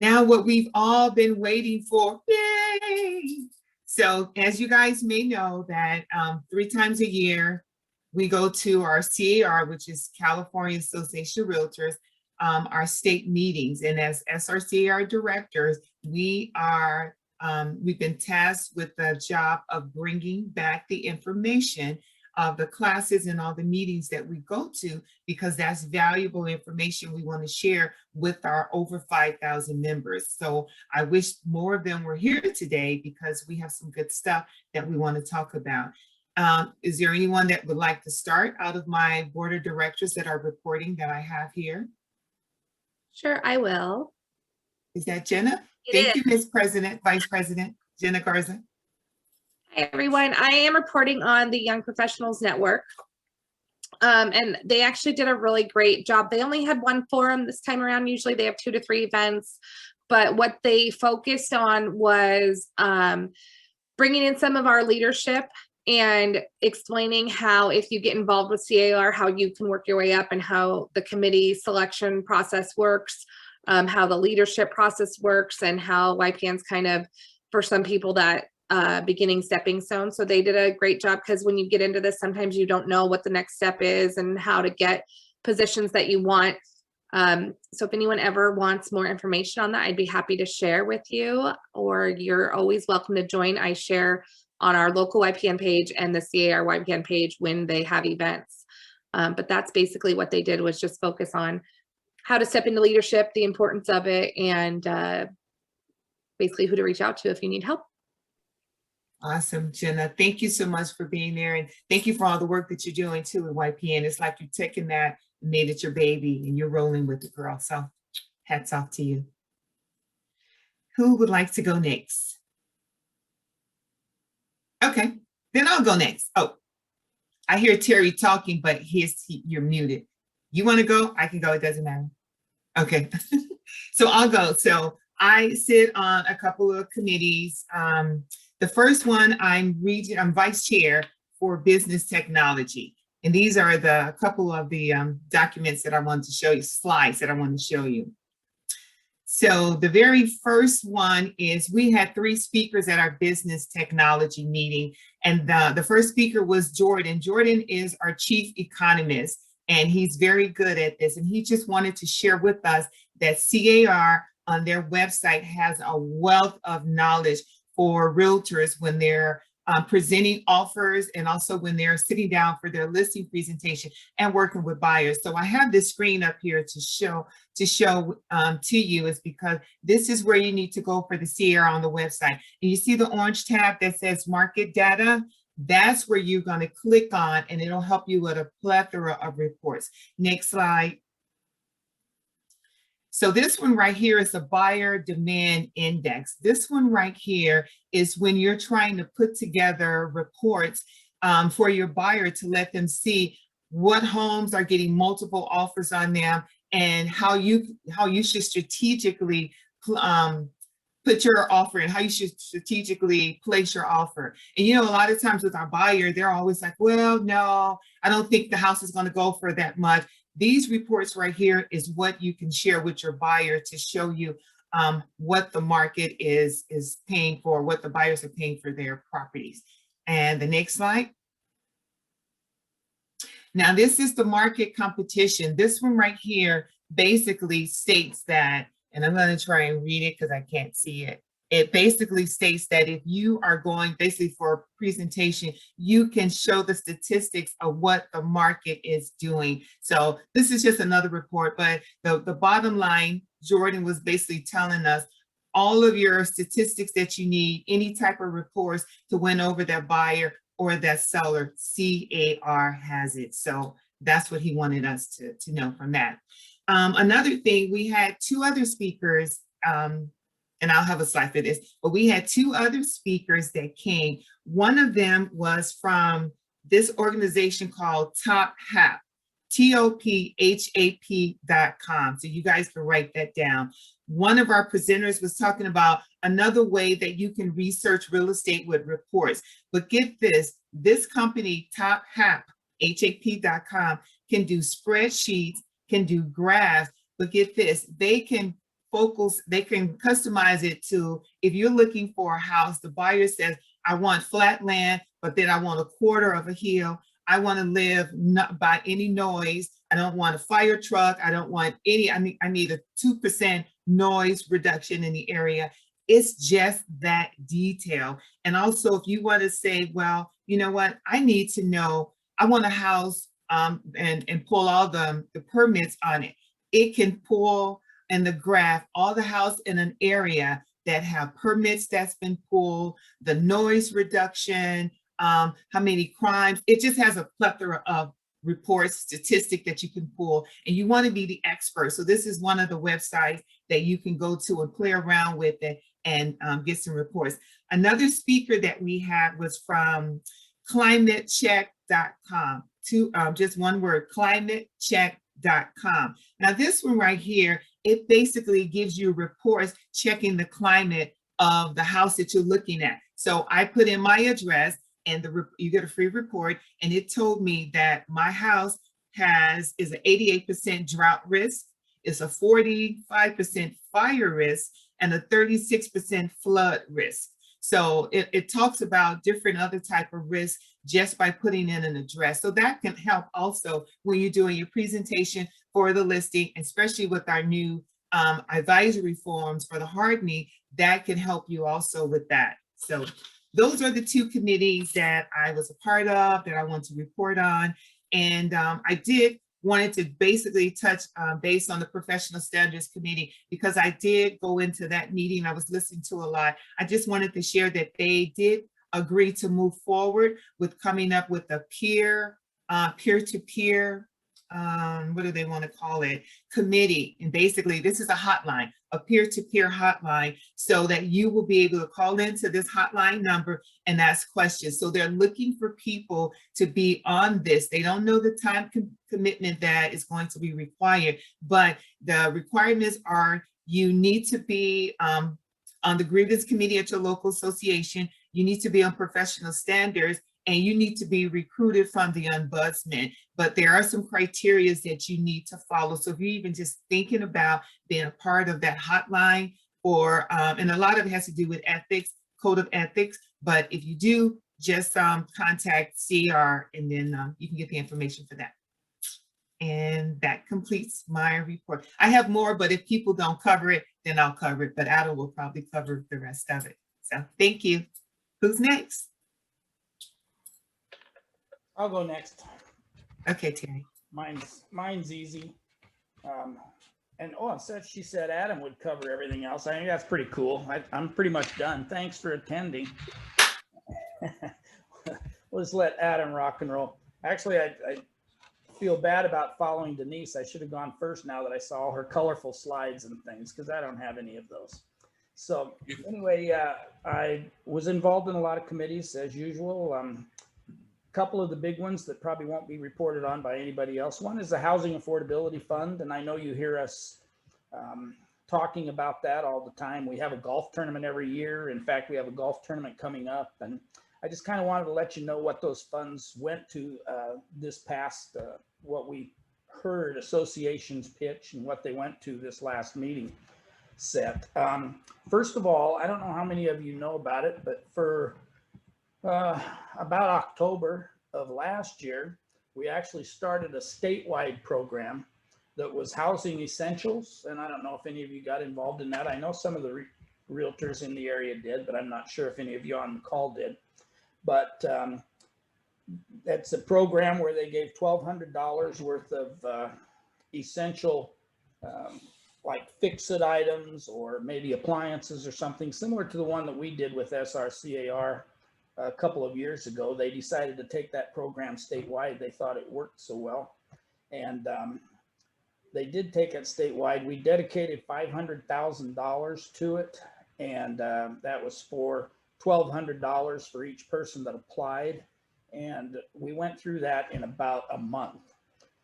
Now what we've all been waiting for, yay! So as you guys may know that 3 times a year, we go to our C.A.R, which is California Association of Realtors, our state meetings. And as SRCAR directors, we've been tasked with the job of bringing back the information of the classes and all the meetings that we go to, because that's valuable information we want to share with our over 5,000 members. So I wish more of them were here today, because we have some good stuff that we want to talk about. Is there anyone that would like to start out of my board of directors that are reporting that I have here? Sure, I will. Is that Jenna? Thank you, Ms. President, Vice President Jenna Garza. Hi, everyone. I am reporting on the Young Professionals Network. And they actually did a really great job. They only had one forum this time around. Usually they have 2 to 3 events. But what they focused on was bringing in some of our leadership and explaining how, if you get involved with C.A.R, how you can work your way up, and how the committee selection process works, how the leadership process works, and how YPN's kind of, for some people, that beginning stepping stone. So they did a great job, because when you get into this, sometimes you don't know what the next step is and how to get positions that you want. So if anyone ever wants more information on that, I'd be happy to share with you, or you're always welcome to join. I share on our local YPN page and the C.A.R YPN page when they have events. But that's basically what they did, was just focus on how to step into leadership, the importance of it, and basically who to reach out to if you need help. Awesome, Jenna. Thank you so much for being there. And thank you for all the work that you're doing too at YPN. It's like you're taking that and made it your baby, and you're rolling with it, girl. So hats off to you. Who would like to go next? Okay, then I'll go next. Oh, I hear Terry talking, but you're muted. You want to go? I can go. It doesn't matter. Okay, so I'll go. So I sit on a couple of committees. The first one, I'm vice chair for business technology. And these are a couple of the documents that I wanted to show you, slides that I want to show you. So the very first one is, we had 3 speakers at our business technology meeting. And the first speaker was Jordan. Jordan is our chief economist, and he's very good at this. And he just wanted to share with us that C.A.R on their website has a wealth of knowledge for realtors when they're presenting offers, and also when they're sitting down for their listing presentation and working with buyers. So I have this screen up here to show to you, is because this is where you need to go for the C.A.R on the website. And you see the orange tab that says market data? That's where you're going to click on, and it'll help you with a plethora of reports. Next slide. So this one right here is a buyer demand index. This one right here is when you're trying to put together reports for your buyer to let them see what homes are getting multiple offers on them, and how you should strategically put your offer in, how you should strategically place your offer. And a lot of times with our buyer, they're always like, well, no, I don't think the house is going to go for that much. These reports right here is what you can share with your buyer to show you what the market is paying for, what the buyers are paying for their properties. And the next slide. Now, this is the market competition. This one right here basically states that, and I'm going to try and read it because I can't see it. It basically states that if you are going basically for a presentation, you can show the statistics of what the market is doing. So this is just another report, but the bottom line, Jordan was basically telling us all of your statistics that you need, any type of reports to win over that buyer or that seller, C.A.R has it. So that's what he wanted us to know from that. Another thing, we had 2 other speakers, and I'll have a slide for this, but we had 2 other speakers that came. One of them was from this organization called TopHAP, TOPHAP.com. So you guys can write that down. One of our presenters was talking about another way that you can research real estate with reports. But get this, this company, TopHAP, HAP.com, can do spreadsheets, can do graphs, but get this, they can focus, they can customize it to, if you're looking for a house, the buyer says, I want flat land, but then I want a quarter of a hill. I want to live not by any noise. I don't want a fire truck. I don't want any, I need a 2% noise reduction in the area. It's just that detail. And also, if you want to say, well, you know what, I need to know, I want a house and pull all the permits on it. It can pull in the graph all the house in an area that have permits that's been pulled, the noise reduction, how many crimes. It just has a plethora of reports, statistic that you can pull, and you want to be the expert. So this is one of the websites that you can go to and play around with it and get some reports. Another speaker that we had was from climatecheck.com. Just one word, climatecheck.com. Now this one right here, it basically gives you reports checking the climate of the house that you're looking at. So I put in my address and you get a free report, and it told me that my house is an 88% drought risk, it's a 45% fire risk, and a 36% flood risk. So it talks about different other type of risks just by putting in an address. So that can help also when you're doing your presentation for the listing, especially with our new advisory forms for the hardening, that can help you also with that. So those are the two committees that I was a part of that I want to report on. And I wanted to basically touch base on the Professional Standards Committee, because I did go into that meeting. I was listening to a lot. I just wanted to share that they did agree to move forward with coming up with a peer-to-peer, what do they want to call it, committee. And basically this is a hotline, a peer-to-peer hotline, so that you will be able to call into this hotline number and ask questions. So they're looking for people to be on this. They don't know the time commitment that is going to be required, but the requirements are you need to be on the grievance committee at your local association, you need to be on professional standards, and you need to be recruited from the ombudsman. But there are some criteria that you need to follow. So if you're even just thinking about being a part of that hotline, or and a lot of it has to do with ethics, code of ethics, but if you do, just contact C.A.R. and then you can get the information for that. And that completes my report. I have more, but if people don't cover it, then I'll cover it, but Adam will probably cover the rest of it. So thank you. Who's next? I'll go next. Okay, Terry. Mine's easy. And she said Adam would cover everything else. I think that's pretty cool. I'm pretty much done. Thanks for attending. Let's let Adam rock and roll. Actually, I feel bad about following Denise. I should have gone first now that I saw her colorful slides and things, because I don't have any of those. So anyway, I was involved in a lot of committees as usual. Couple of the big ones that probably won't be reported on by anybody else. One is the Housing Affordability Fund, and I know you hear us talking about that all the time. We have a golf tournament every year. In fact, we have a golf tournament coming up, and I just kind of wanted to let you know what those funds went to this past, what we heard associations pitch and what they went to this last meeting set. First of all, I don't know how many of you know about it, but for about October of last year, we actually started a statewide program that was housing essentials. And I don't know if any of you got involved in that. I know some of the realtors in the area did, but I'm not sure if any of you on the call did. But that's a program where they gave $1,200 worth of essential, like fix-it items or maybe appliances or something similar to the one that we did with SRCAR a couple of years ago. They decided to take that program statewide. They thought it worked so well. And they did take it statewide. We dedicated $500,000 to it. And that was for $1,200 for each person that applied. And we went through that in about a month.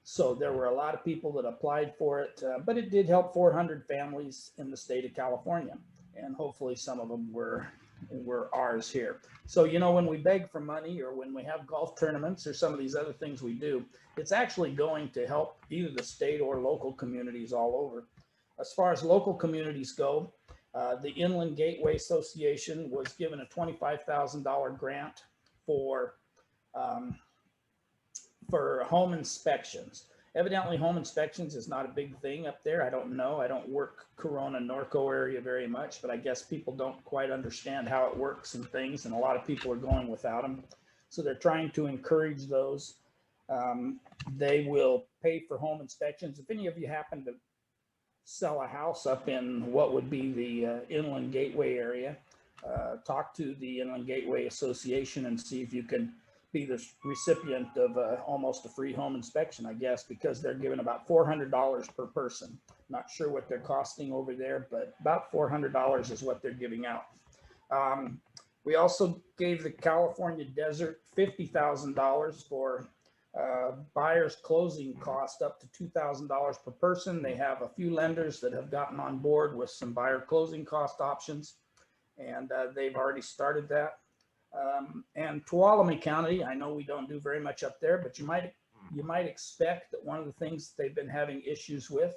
So there were a lot of people that applied for it, but it did help 400 families in the state of California. And hopefully some of them were ours here. So, you know, when we beg for money or when we have golf tournaments or some of these other things we do, it's actually going to help either the state or local communities all over. As far as local communities go, the Inland Gateway Association was given a $25,000 grant for home inspections. Evidently, home inspections is not a big thing up there. I don't know. I don't work Corona Norco area very much, but I guess people don't quite understand how it works and things, and a lot of people are going without them. So they're trying to encourage those. They will pay for home inspections. If any of you happen to sell a house up in what would be the Inland Gateway area, talk to the Inland Gateway Association and see if you can be the recipient of almost a free home inspection, I guess, because they're giving about $400 per person. Not sure what they're costing over there, but about $400 is what they're giving out. We also gave the California Desert $50,000 for buyer's closing cost up to $2,000 per person. They have a few lenders that have gotten on board with some buyer closing cost options, and they've already started that. And Tuolumne County, I know we don't do very much up there, but you might expect that one of the things they've been having issues with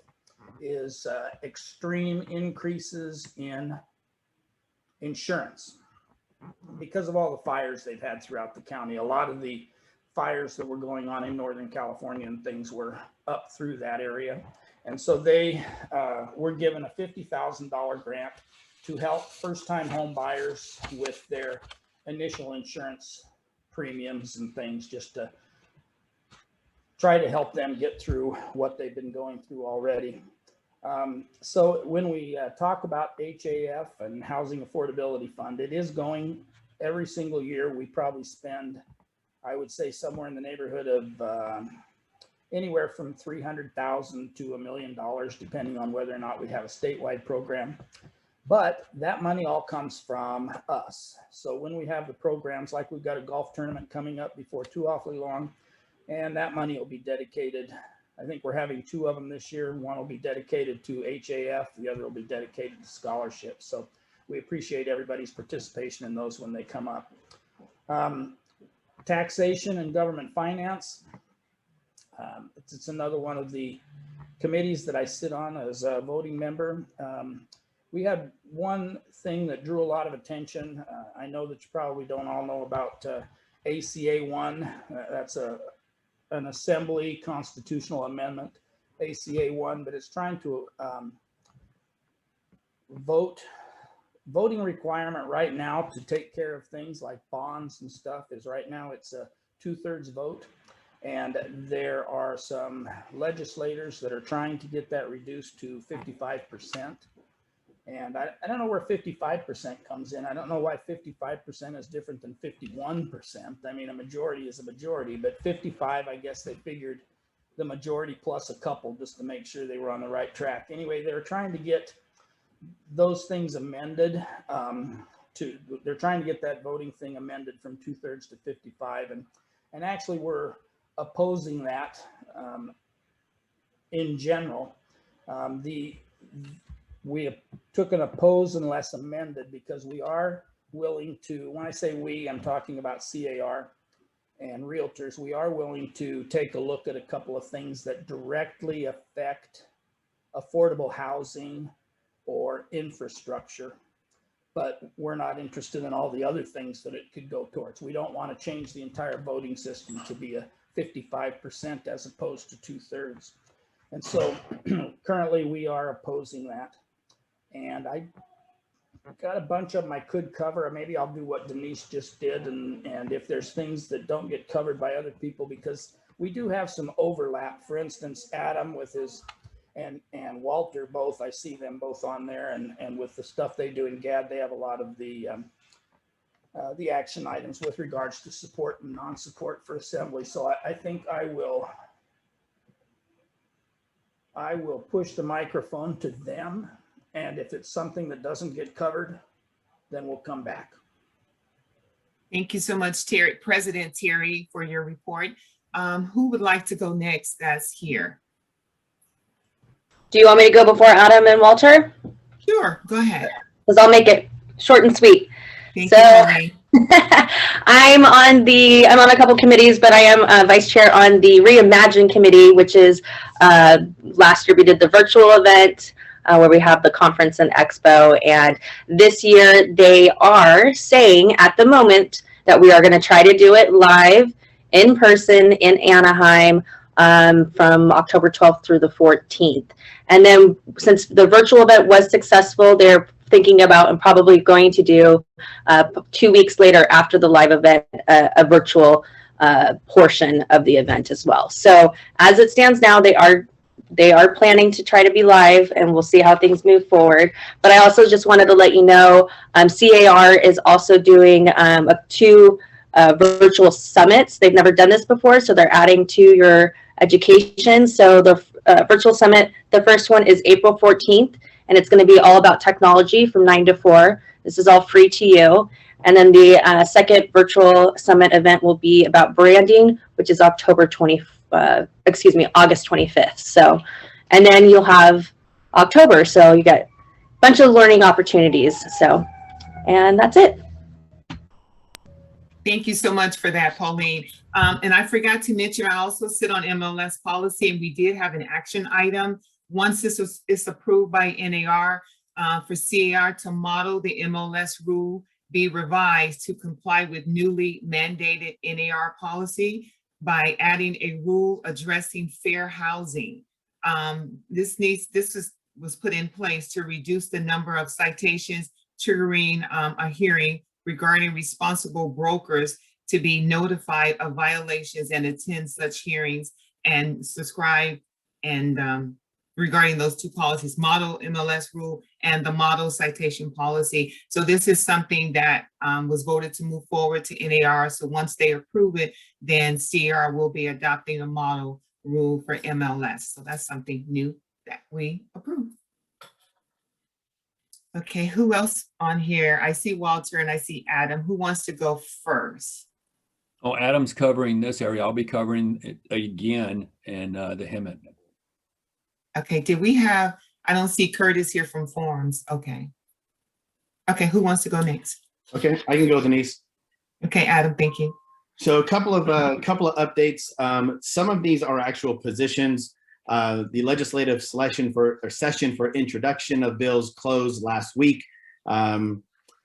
is extreme increases in insurance because of all the fires they've had throughout the county. A lot of the fires that were going on in Northern California and things were up through that area. And so they were given a $50,000 grant to help first-time home buyers with their initial insurance premiums and things, just to try to help them get through what they've been going through already. So when we talk about HAF and Housing Affordability Fund, it is going every single year. We probably spend, I would say, somewhere in the neighborhood of anywhere from $300,000 to $1 million, depending on whether or not we have a statewide program. But that money all comes from us. So when we have the programs, like we've got a golf tournament coming up before too awfully long, and that money will be dedicated. I think we're having 2 of them this year. One will be dedicated to HAF, the other will be dedicated to scholarships. So we appreciate everybody's participation in those when they come up. Taxation and government finance. It's another one of the committees that I sit on as a voting member. We had one thing that drew a lot of attention. I know that you probably don't all know about ACA 1. That's an assembly constitutional amendment, ACA 1, but it's trying to voting requirement right now to take care of things like bonds and stuff is right now it's a 2/3 vote. And there are some legislators that are trying to get that reduced to 55%. And I don't know where 55% comes in. I don't know why 55% is different than 51%. I mean, a majority is a majority, but 55, I guess they figured the majority plus a couple just to make sure they were on the right track. Anyway, they're trying to get those things amended. They're trying to get that voting thing amended from 2/3 to 55. And actually we're opposing that in general. We took an oppose unless amended because we are willing to, when I say we, I'm talking about C.A.R. and realtors, we are willing to take a look at a couple of things that directly affect affordable housing or infrastructure, but we're not interested in all the other things that it could go towards. We don't want to change the entire voting system to be a 55% as opposed to 2/3. And so currently we are opposing that. And I got a bunch of them I could cover. Maybe I'll do what Denise just did. And if there's things that don't get covered by other people, because we do have some overlap. For instance, Adam with his and Walter both, I see them both on there. And with the stuff they do in GAD, they have a lot of the action items with regards to support and non-support for assembly. So I think I will push the microphone to them. And if it's something that doesn't get covered, then we'll come back. Thank you so much, Terry, President Terry, for your report. Who would like to go next that's here? Do you want me to go before Adam and Walter? Sure, go ahead. Because I'll make it short and sweet. Thank So, you, Holly. I'm on a couple committees, but I am vice chair on the Reimagine committee, which is last year we did the virtual event. where we have the conference and expo. And this year they are saying at the moment that we are going to try to do it live in person in Anaheim from October 12th through the 14th. And then since the virtual event was successful, they're thinking about and probably going to do 2 weeks later after the live event, a virtual portion of the event as well. So as it stands now, they are planning to try to be live, and we'll see how things move forward. But I also just wanted to let you know, C.A.R. is also doing 2 virtual summits. They've never done this before, so they're adding to your education. So the virtual summit, the first one is April 14th, and it's going to be all about technology from 9 to 4. This is all free to you. And then the second virtual summit event will be about branding, which is August 25th. So, and then you'll have October. So you got a bunch of learning opportunities. So, and that's it. Thank you so much for that, Pauline. And I forgot to mention, I also sit on MLS policy, and we did have an action item. Once this is approved by NAR for C.A.R. to model the MLS rule be revised to comply with newly mandated NAR policy by adding a rule addressing fair housing. This was put in place to reduce the number of citations triggering a hearing regarding responsible brokers to be notified of violations and attend such hearings and subscribe and regarding those 2 policies, model MLS rule and the model citation policy. So this is something that was voted to move forward to NAR. So once they approve it, then C.A.R. will be adopting a model rule for MLS. So that's something new that we approve. Okay, who else on here? I see Walter and I see Adam. Who wants to go first? Oh, Adam's covering this area. I'll be covering it again, and the HEMT. Okay, did we have, I don't see Curtis here from Forms. Okay. Okay, who wants to go next? Okay, I can go, Denise. Okay, Adam, thank you. So a couple of updates. Some of these are actual positions. The legislative session for introduction of bills closed last week.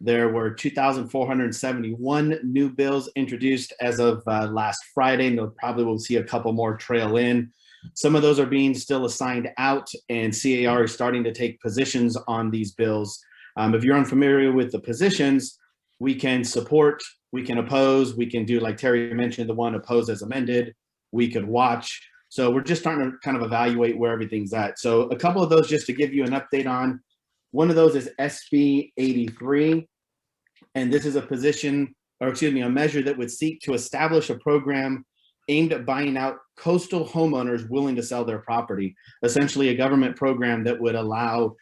There were 2,471 new bills introduced as of last Friday, and probably will see a couple more trail in. Some of those are being still assigned out, and C.A.R. is starting to take positions on these bills. If you're unfamiliar with the positions, we can support, we can oppose, we can do, like Terry mentioned, the one oppose as amended, we could watch. So we're just starting to kind of evaluate where everything's at. So a couple of those just to give you an update on. One of those is SB 83, and this is a position, or excuse me, a measure that would seek to establish a program aimed at buying out coastal homeowners willing to sell their property. Essentially a government program that would allow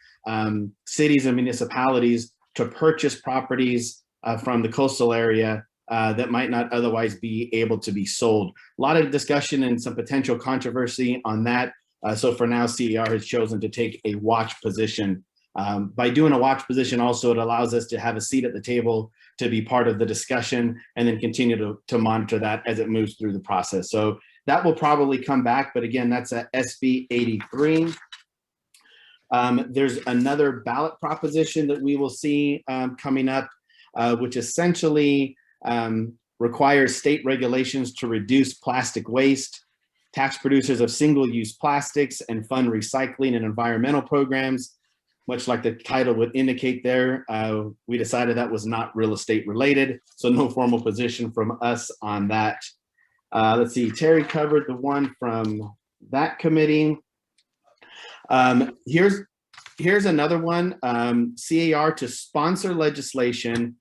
cities and municipalities to purchase properties from the coastal area that might not otherwise be able to be sold. A lot of discussion and some potential controversy on that. So for now, C.A.R. has chosen to take a watch position. By doing a watch position also, it allows us to have a seat at the table to be part of the discussion and then continue to monitor that as it moves through the process. So that will probably come back, but again, that's a SB 83. There's another ballot proposition that we will see coming up, which essentially requires state regulations to reduce plastic waste, tax producers of single-use plastics, and fund recycling and environmental programs. Much like the title would indicate there, we decided that was not real estate related, so no formal position from us on that. Let's see, Terry covered the one from that committee. Here's another one, C.A.R. to sponsor legislation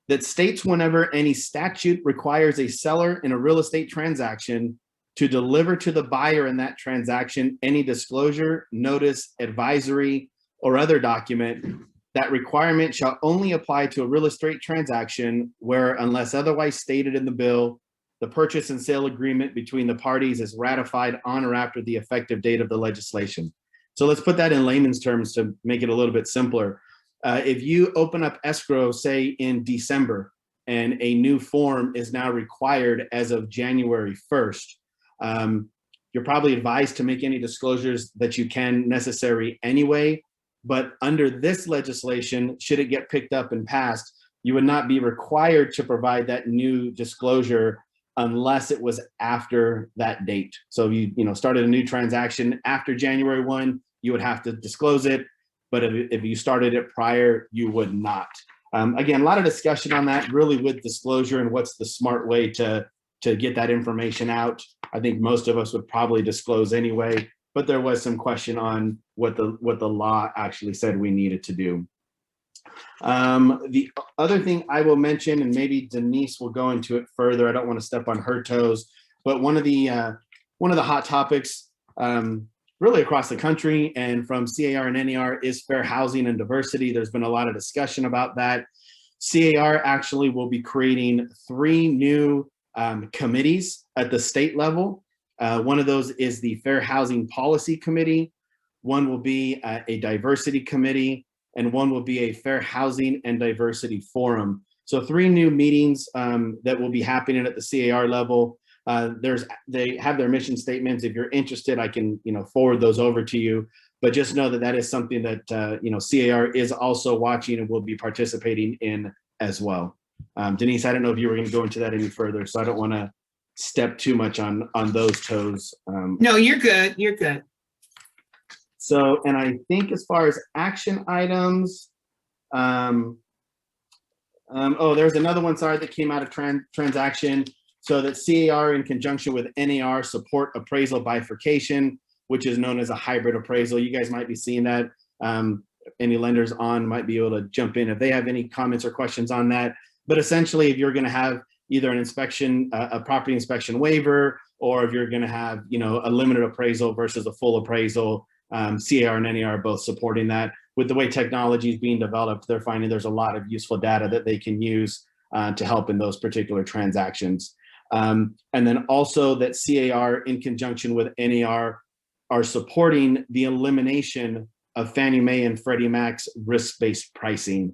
that states whenever any statute requires a seller in a real estate transaction to deliver to the buyer in that transaction any disclosure, notice, advisory, or other document, that requirement shall only apply to a real estate transaction where, unless otherwise stated in the bill, the purchase and sale agreement between the parties is ratified on or after the effective date of the legislation. So let's put that in layman's terms to make it a little bit simpler. If you open up escrow, say in December, and a new form is now required as of January 1st, you're probably advised to make any disclosures that you can necessary anyway. But under this legislation, should it get picked up and passed, you would not be required to provide that new disclosure unless it was after that date. So if you started a new transaction after January 1, you would have to disclose it. But if you started it prior, you would not. Again, a lot of discussion on that, really, with disclosure and what's the smart way to get that information out. I think most of us would probably disclose anyway, but there was some question on what the law actually said we needed to do. The other thing I will mention, and maybe Denise will go into it further, I don't want to step on her toes, but one of the hot topics really across the country and from C.A.R. and N.A.R. is fair housing and diversity. There's been a lot of discussion about that. C.A.R. actually will be creating 3 new committees at the state level. One of those is the Fair Housing Policy Committee. One will be a diversity committee, and one will be a Fair Housing and Diversity Forum. So 3 new meetings that will be happening at the C.A.R. level. They have their mission statements. If you're interested, I can forward those over to you. But just know that that is something that C.A.R. is also watching and will be participating in as well. Denise, I don't know if you were going to go into that any further, so I don't want to step too much on those toes. No, you're good. You're good. So, and I think as far as action items, oh, there's another one, sorry, that came out of transaction. So that C.A.R. in conjunction with N.A.R. support appraisal bifurcation, which is known as a hybrid appraisal. You guys might be seeing that. Any lenders on might be able to jump in if they have any comments or questions on that. But essentially, if you're going to have either an inspection, a property inspection waiver, or if you're going to have a limited appraisal versus a full appraisal, C.A.R. and N.A.R. are both supporting that. With the way technology is being developed, they're finding there's a lot of useful data that they can use to help in those particular transactions. And then also that C.A.R. in conjunction with N.A.R. are supporting the elimination of Fannie Mae and Freddie Mac's risk-based pricing,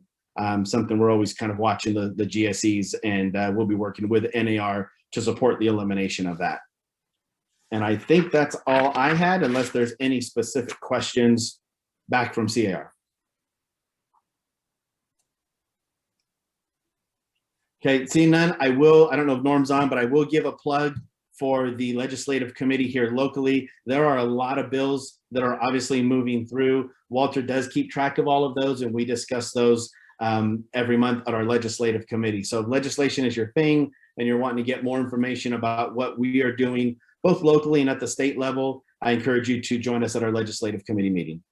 something we're always kind of watching the GSEs, and we'll be working with N.A.R. to support the elimination of that. And I think that's all I had, unless there's any specific questions back from C.A.R. Okay, seeing none, I don't know if Norm's on, but I will give a plug for the legislative committee here locally. There are a lot of bills that are obviously moving through. Walter does keep track of all of those, and we discuss those every month at our legislative committee. So if legislation is your thing and you're wanting to get more information about what we are doing, both locally and at the state level, I encourage you to join us at our legislative committee meeting.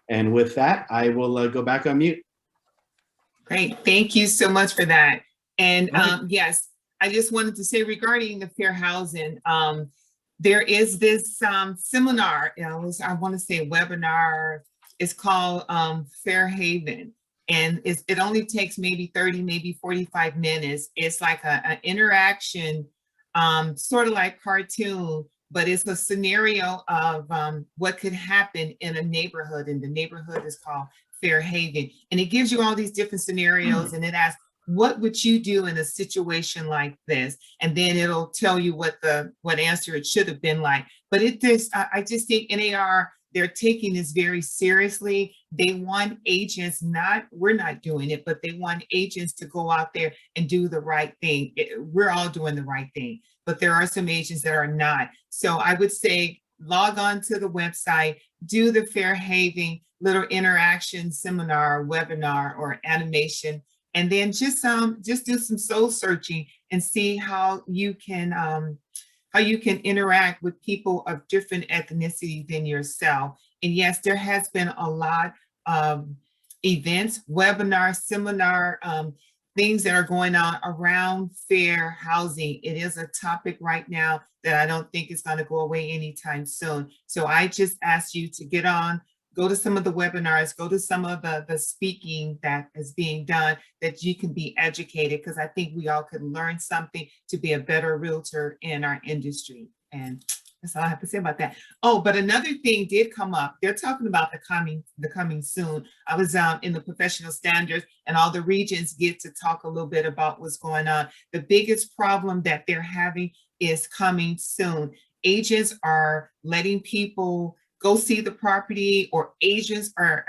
And with that, I will go back on mute. Great. Thank you so much for that. And yes, I just wanted to say regarding the fair housing, there is this seminar, I want to say webinar, it's called Fair Haven. And it only takes maybe 30, maybe 45 minutes. It's like an interaction, sort of like cartoon, but it's a scenario of what could happen in a neighborhood, and the neighborhood is called Fair Haven. And it gives you all these different scenarios, and it asks, what would you do in a situation like this? And then it'll tell you what answer it should have been like. But I just think N.A.R., they're taking this very seriously. They want agents, we're not doing it, but they want agents to go out there and do the right thing. We're all doing the right thing, but there are some agents that are not. So I would say log on to the website, do the Fair Haven little interaction seminar, webinar, or animation, and then just do some soul searching and see how you can interact with people of different ethnicity than yourself. And yes, there has been a lot of events, webinars, seminar, things that are going on around fair housing. It is a topic right now that I don't think is going to go away anytime soon. So I just ask you to get on, go to some of the webinars, go to some of the speaking that is being done, that you can be educated, because I think we all could learn something to be a better realtor in our industry. And that's all I have to say about that. Oh, but another thing did come up. They're talking about the coming soon. I was in the professional standards, and all the regions get to talk a little bit about what's going on. The biggest problem that they're having is coming soon. Agents are letting people go see the property, or agents are,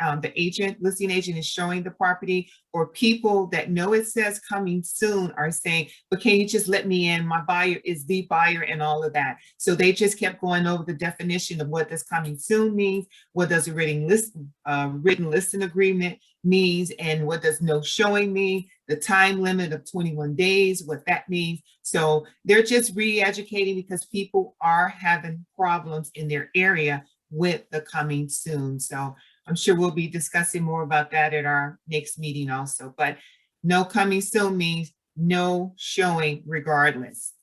listing agent is showing the property, or people that know it says coming soon are saying, but can you just let me in? My buyer is the buyer and all of that. So they just kept going over the definition of what does coming soon means, what does a written listing agreement means, and what does no showing mean, the time limit of 21 days, what that means. So they're just re-educating because people are having problems in their area with the coming soon. So I'm sure we'll be discussing more about that at our next meeting also. But no coming soon means no showing regardless.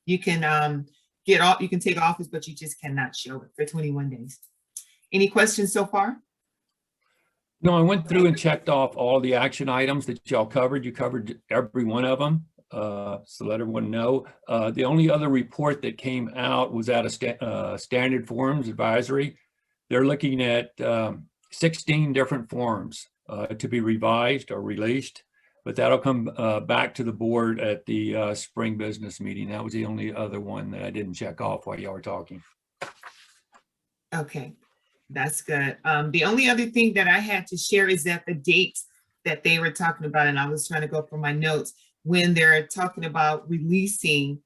You can you can take office, but you just cannot show it for 21 days. Any questions so far? No, I went through and checked off all the action items that y'all covered. You covered every one of them. So let everyone know. The only other report that came out was out of Standard Forms Advisory. They're looking at 16 different forms to be revised or released, but that'll come back to the board at the spring business meeting. That was the only other one that I didn't check off while y'all were talking. Okay, that's good. The only other thing that I had to share is that the dates that they were talking about, and I was trying to go for my notes, when they're talking about releasing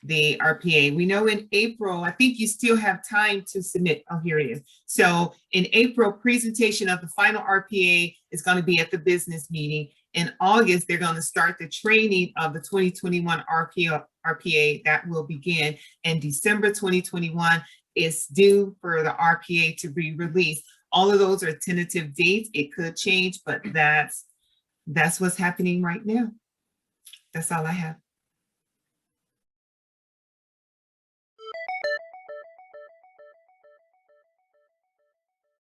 the RPA. We know in April, I think you still have time to submit. Oh, here it is. So in April, presentation of the final RPA is going to be at the business meeting. In August, they're going to start the training of the 2021 RPA that will begin. And December 2021 is due for the RPA to be released. All of those are tentative dates. It could change, but that's what's happening right now. That's all I have.